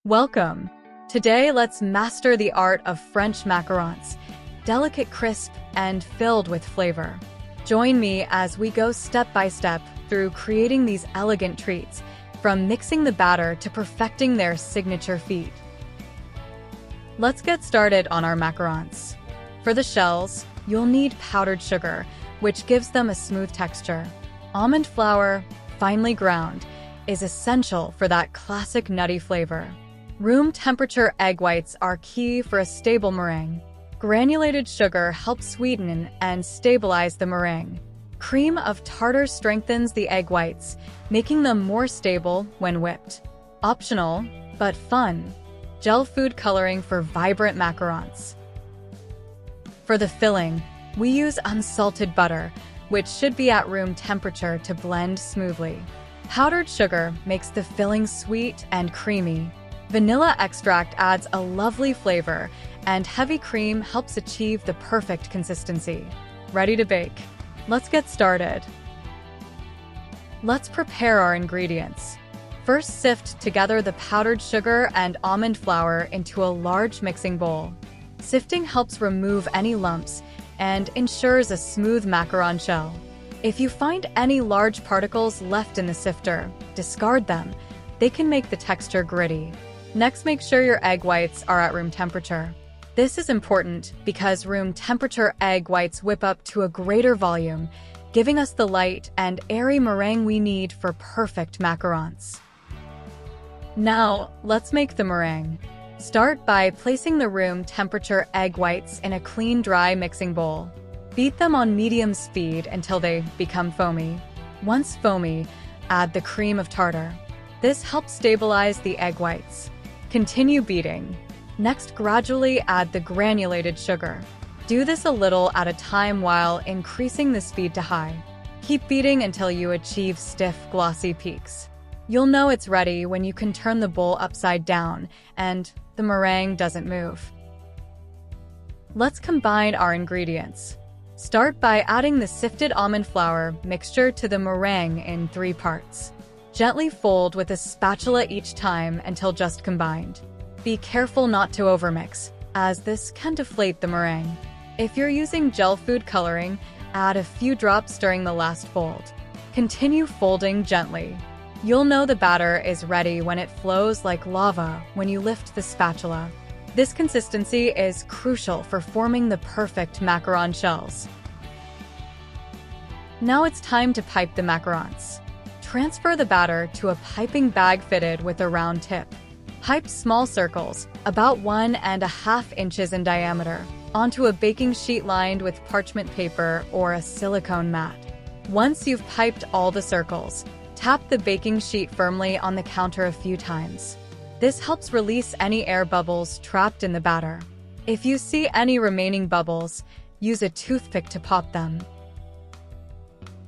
Welcome! Today, let's master the art of French macarons, delicate, crisp, and filled with flavor. Join me as we go step by step through creating these elegant treats, from mixing the batter to perfecting their signature feat. Let's get started on our macarons. For the shells, you'll need powdered sugar, which gives them a smooth texture. Almond flour, finely ground, is essential for that classic nutty flavor. Room temperature egg whites are key for a stable meringue. Granulated sugar helps sweeten and stabilize the meringue. Cream of tartar strengthens the egg whites, making them more stable when whipped. Optional, but fun. Gel food coloring for vibrant macarons. For the filling, we use unsalted butter, which should be at room temperature to blend smoothly. Powdered sugar makes the filling sweet and creamy. Vanilla extract adds a lovely flavor, and heavy cream helps achieve the perfect consistency. Ready to bake? Let's get started. Let's prepare our ingredients. First, sift together the powdered sugar and almond flour into a large mixing bowl. Sifting helps remove any lumps and ensures a smooth macaron shell. If you find any large particles left in the sifter, discard them. They can make the texture gritty. Next, make sure your egg whites are at room temperature. This is important because room temperature egg whites whip up to a greater volume, giving us the light and airy meringue we need for perfect macarons. Now, let's make the meringue. Start by placing the room temperature egg whites in a clean, dry mixing bowl. Beat them on medium speed until they become foamy. Once foamy, add the cream of tartar. This helps stabilize the egg whites. Continue beating. Next, gradually add the granulated sugar. Do this a little at a time while increasing the speed to high. Keep beating until you achieve stiff, glossy peaks. You'll know it's ready when you can turn the bowl upside down and the meringue doesn't move. Let's combine our ingredients. Start by adding the sifted almond flour mixture to the meringue in 3 parts. Gently fold with a spatula each time until just combined. Be careful not to overmix, as this can deflate the meringue. If you're using gel food coloring, add a few drops during the last fold. Continue folding gently. You'll know the batter is ready when it flows like lava when you lift the spatula. This consistency is crucial for forming the perfect macaron shells. Now it's time to pipe the macarons. Transfer the batter to a piping bag fitted with a round tip. Pipe small circles, about 1.5 inches in diameter, onto a baking sheet lined with parchment paper or a silicone mat. Once you've piped all the circles, tap the baking sheet firmly on the counter a few times. This helps release any air bubbles trapped in the batter. If you see any remaining bubbles, use a toothpick to pop them.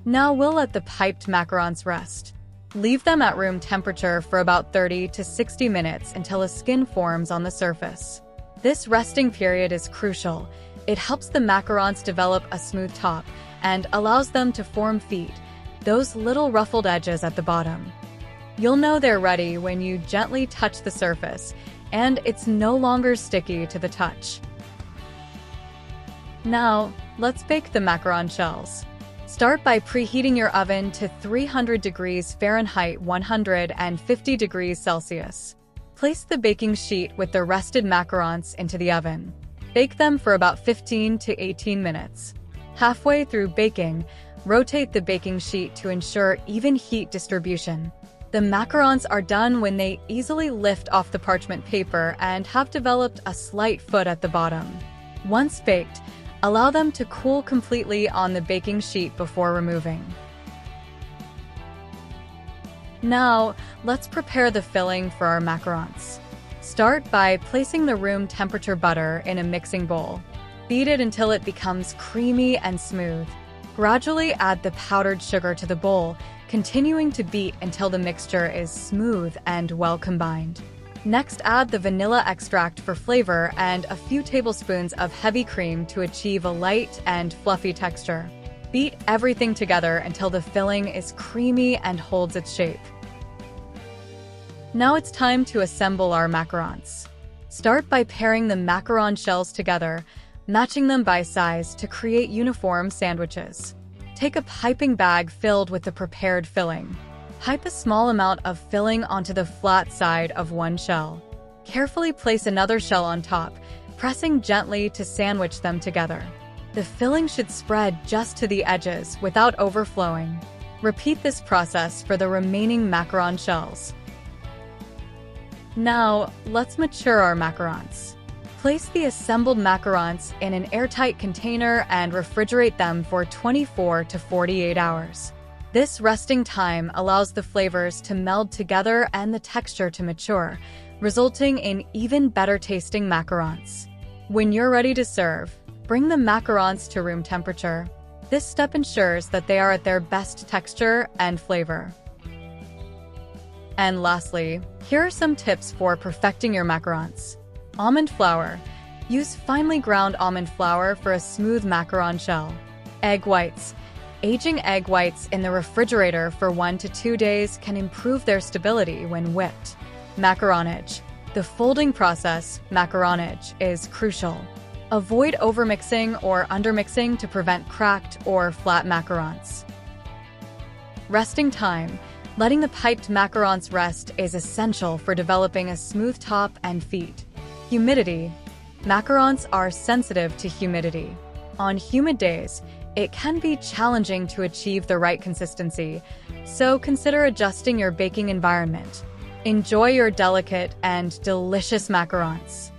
Now we'll let the piped macarons rest. Leave them at room temperature for about 30 to 60 minutes until a skin forms on the surface. This resting period is crucial. It helps the macarons develop a smooth top and allows them to form feet, those little ruffled edges at the bottom. You'll know they're ready when you gently touch the surface, and it's no longer sticky to the touch. Now, let's bake the macaron shells. Start by preheating your oven to 300 degrees Fahrenheit 150 degrees Celsius. Place the baking sheet with the rested macarons into the oven. Bake them for about 15 to 18 minutes. Halfway through baking, rotate the baking sheet to ensure even heat distribution. The macarons are done when they easily lift off the parchment paper and have developed a slight foot at the bottom. Once baked, allow them to cool completely on the baking sheet before removing. Now, let's prepare the filling for our macarons. Start by placing the room temperature butter in a mixing bowl. Beat it until it becomes creamy and smooth. Gradually add the powdered sugar to the bowl, continuing to beat until the mixture is smooth and well combined. Next, add the vanilla extract for flavor and a few tablespoons of heavy cream to achieve a light and fluffy texture. Beat everything together until the filling is creamy and holds its shape. Now it's time to assemble our macarons. Start by pairing the macaron shells together, matching them by size to create uniform sandwiches. Take a piping bag filled with the prepared filling. Pipe a small amount of filling onto the flat side of one shell. Carefully place another shell on top, pressing gently to sandwich them together. The filling should spread just to the edges without overflowing. Repeat this process for the remaining macaron shells. Now, let's mature our macarons. Place the assembled macarons in an airtight container and refrigerate them for 24 to 48 hours. This resting time allows the flavors to meld together and the texture to mature, resulting in even better tasting macarons. When you're ready to serve, bring the macarons to room temperature. This step ensures that they are at their best texture and flavor. And lastly, here are some tips for perfecting your macarons. Almond flour. Use finely ground almond flour for a smooth macaron shell. Egg whites. Aging egg whites in the refrigerator for 1 to 2 days can improve their stability when whipped. Macaronage. The folding process, macaronage, is crucial. Avoid overmixing or undermixing to prevent cracked or flat macarons. Resting time. Letting the piped macarons rest is essential for developing a smooth top and feet. Humidity. Macarons are sensitive to humidity. On humid days, it can be challenging to achieve the right consistency, so consider adjusting your baking environment. Enjoy your delicate and delicious macarons.